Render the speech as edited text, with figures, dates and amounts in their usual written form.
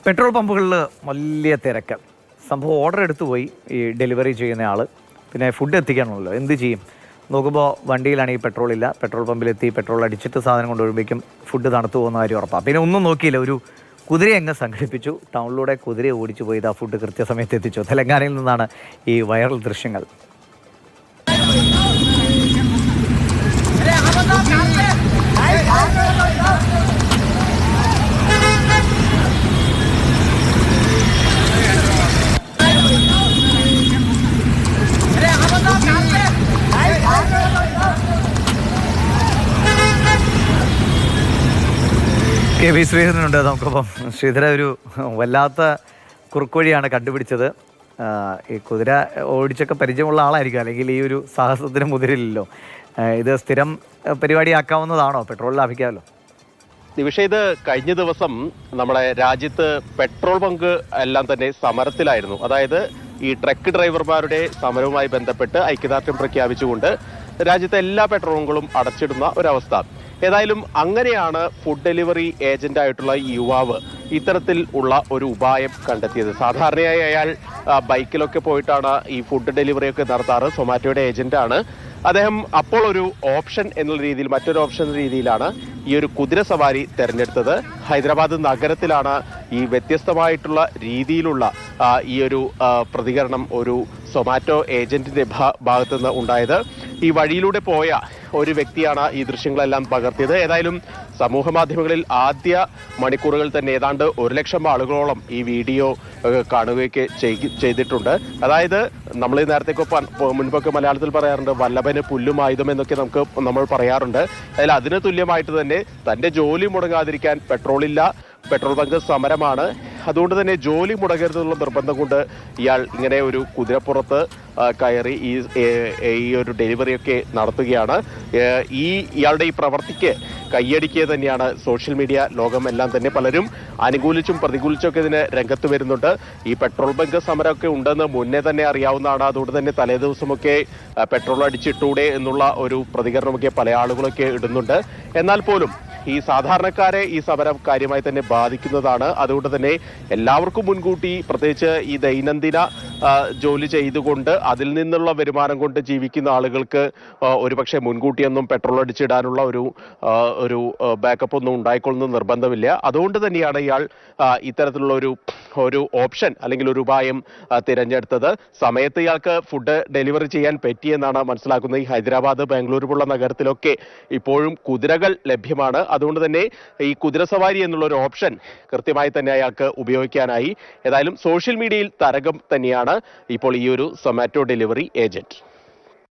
Petrol പമ്പുകളിൽ വലിയ തിരക്ക്. സംഭവം ഓർഡർ എടുത്തു പോയി ഈ ഡെലിവറി ചെയ്യുന്ന ആൾ. പിന്നെ ഫുഡ് എത്തിക്കാണല്ലോ, എന്ത് ചെയ്യും? നോക്കുമ്പോൾ വണ്ടിയിലാണെങ്കിൽ പെട്രോൾ ഇല്ല. പെട്രോൾ പമ്പിലെത്തി പെട്രോൾ അടിച്ചിട്ട് സാധനം കൊണ്ടുവരുമ്പോഴേക്കും ഫുഡ് തണുത്തു പോകുന്ന കാര്യം ഉറപ്പാണ്. പിന്നെ ഒന്നും നോക്കിയില്ല, ഒരു കുതിരയെ അങ്ങ് സംഘടിപ്പിച്ചു. ടൗണിലൂടെ കുതിരയെ ഓടിച്ചു പോയി ആ ഫുഡ് കൃത്യസമയത്ത് എത്തിച്ചു. തെലങ്കാനയിൽ നിന്നാണ് ഈ വൈറൽ ദൃശ്യങ്ങൾ. കെ വി ശ്രീധരനുണ്ട് നമുക്കൊപ്പം. ശ്രീധര, ഒരു വല്ലാത്ത കുറുക്കുവഴിയാണ് കണ്ടുപിടിച്ചത്. ഈ കുതിര ഓടിച്ചൊക്കെ പരിചയമുള്ള ആളായിരിക്കും, അല്ലെങ്കിൽ ഈ ഒരു സാഹസത്തിന് മുതിരില്ലല്ലോ. ഇത് സ്ഥിരം പരിപാടിയാക്കാവുന്നതാണോ? പെട്രോൾ ലാഭിക്കാമല്ലോ. നിമിഷ, ഇത് കഴിഞ്ഞ ദിവസം നമ്മുടെ രാജ്യത്ത് പെട്രോൾ ബങ്ക് എല്ലാം തന്നെ സമരത്തിലായിരുന്നു. അതായത് ഈ ട്രക്ക് ഡ്രൈവർമാരുടെ സമരവുമായി ബന്ധപ്പെട്ട് ഐക്യദാർഢ്യം പ്രഖ്യാപിച്ചുകൊണ്ട് രാജ്യത്തെ എല്ലാ പെട്രോൾ ബങ്കുകളും അടച്ചിടുന്ന ഒരവസ്ഥ. ഏതായാലും അങ്ങനെയാണ് ഫുഡ് ഡെലിവറി ഏജന്റായിട്ടുള്ള ഈ യുവാവ് ഇത്തരത്തിൽ ഉള്ള ഒരു ഉപായം കണ്ടെത്തിയത്. സാധാരണയായി അയാൾ ബൈക്കിലൊക്കെ പോയിട്ടാണ് ഈ ഫുഡ് ഡെലിവറിയൊക്കെ നടത്താറ്. സൊമാറ്റോയുടെ ഏജന്റാണ് അദ്ദേഹം. അപ്പോൾ ഒരു ഓപ്ഷൻ എന്നുള്ള രീതിയിൽ, മറ്റൊരു ഓപ്ഷൻ എന്ന രീതിയിലാണ് ഈ ഒരു കുതിര സവാരി തെരഞ്ഞെടുത്തത്. ഹൈദരാബാദ് നഗരത്തിലാണ് ഈ വ്യത്യസ്തമായിട്ടുള്ള രീതിയിലുള്ള ഈ ഒരു പ്രതികരണം ഒരു സൊമാറ്റോ ഏജന്റിന്റെ ഭാഗത്തു നിന്ന് ഉണ്ടായത്. ഈ വഴിയിലൂടെ പോയ ഒരു വ്യക്തിയാണ് ഈ ദൃശ്യങ്ങളെല്ലാം പകർത്തിയത്. ഏതായാലും സമൂഹ മാധ്യമങ്ങളിൽ ആദ്യ മണിക്കൂറുകൾ തന്നെ ഏതാണ്ട് 100,000 ആളുകളോളം ഈ വീഡിയോ കാണുകയൊക്കെ ചെയ്തിട്ടുണ്ട്. അതായത് നമ്മൾ നേരത്തേക്ക് മുൻപൊക്കെ മലയാളത്തിൽ പറയാറുണ്ട്, വല്ലഭന് പുല്ലും ആയുധം എന്നൊക്കെ നമ്മൾ പറയാറുണ്ട്. അതിൽ അതിന് തുല്യമായിട്ട് തന്നെ തന്റെ ജോലി മുടങ്ങാതിരിക്കാൻ പെട്രോളില്ല, പെട്രോൾ ബങ്ക് സമരമാണ്, അതുകൊണ്ട് തന്നെ ജോലി മുടങ്ങരുതെന്നുള്ള നിർബന്ധം കൊണ്ട് ഇയാൾ ഇങ്ങനെ ഒരു കുതിരപ്പുറത്ത് കയറി ഈ ഒരു ഡെലിവറിയൊക്കെ നടത്തുകയാണ്. ഇയാളുടെ ഈ പ്രവൃത്തിക്ക് കയ്യടിക്കുക തന്നെയാണ് സോഷ്യൽ മീഡിയ ലോകം എല്ലാം തന്നെ. പലരും അനുകൂലിച്ചും പ്രതികൂലിച്ചൊക്കെ ഇതിന് രംഗത്ത് വരുന്നുണ്ട്. ഈ പെട്രോൾ ബങ്ക് സമരമൊക്കെ ഉണ്ടെന്ന് മുന്നേ തന്നെ അറിയാവുന്നതാണ്. അതുകൊണ്ട് തന്നെ തലേ ദിവസമൊക്കെ പെട്രോൾ അടിച്ചിട്ടൂടെ എന്നുള്ള ഒരു പ്രതികരണമൊക്കെ പല ആളുകളൊക്കെ ഇടുന്നുണ്ട്. എന്നാൽ പോലും ഈ സാധാരണക്കാരെ ഈ സമരം കാര്യമായി തന്നെ ബാധിക്കുന്നതാണ്. അതുകൊണ്ട് തന്നെ എല്ലാവർക്കും മുൻകൂട്ടി, പ്രത്യേകിച്ച് ഈ ദൈനംദിന ജോലി ചെയ്തുകൊണ്ട് അതിൽ നിന്നുള്ള വരുമാനം കൊണ്ട് ജീവിക്കുന്ന ആളുകൾക്ക് ഒരുപക്ഷെ മുൻകൂട്ടിയൊന്നും പെട്രോൾ അടിച്ചിടാനുള്ള ഒരു ബാക്കപ്പ് ഒന്നും ഉണ്ടായിക്കൊള്ളുന്ന നിർബന്ധമില്ല. അതുകൊണ്ട് തന്നെയാണ് ഇയാൾ ഇത്തരത്തിലുള്ള ഒരു ഓപ്ഷൻ അല്ലെങ്കിൽ ഒരു ഉപായം തിരഞ്ഞെടുത്തത്. സമയത്ത് ഇയാൾക്ക് ഫുഡ് ഡെലിവറി ചെയ്യാൻ പറ്റിയെന്നാണ് മനസ്സിലാക്കുന്നത്. ഈ ഹൈദരാബാദ്, ബാംഗ്ലൂർ പോലുള്ള നഗരത്തിലൊക്കെ ഇപ്പോഴും കുതിരകൾ ലഭ്യമാണ്. അതുകൊണ്ട് തന്നെ ഈ കുതിര സവാരി എന്നുള്ള ഒരു ഓപ്ഷൻ കൃത്യമായി തന്നെ അയാൾക്ക് ഉപയോഗിക്കാനായി. ഏതായാലും സോഷ്യൽ മീഡിയയിൽ തരംഗം തന്നെയാണ് ഇപ്പോൾ ഈ ഒരു സൊമാറ്റോ ഡെലിവറി ഏജന്റ്.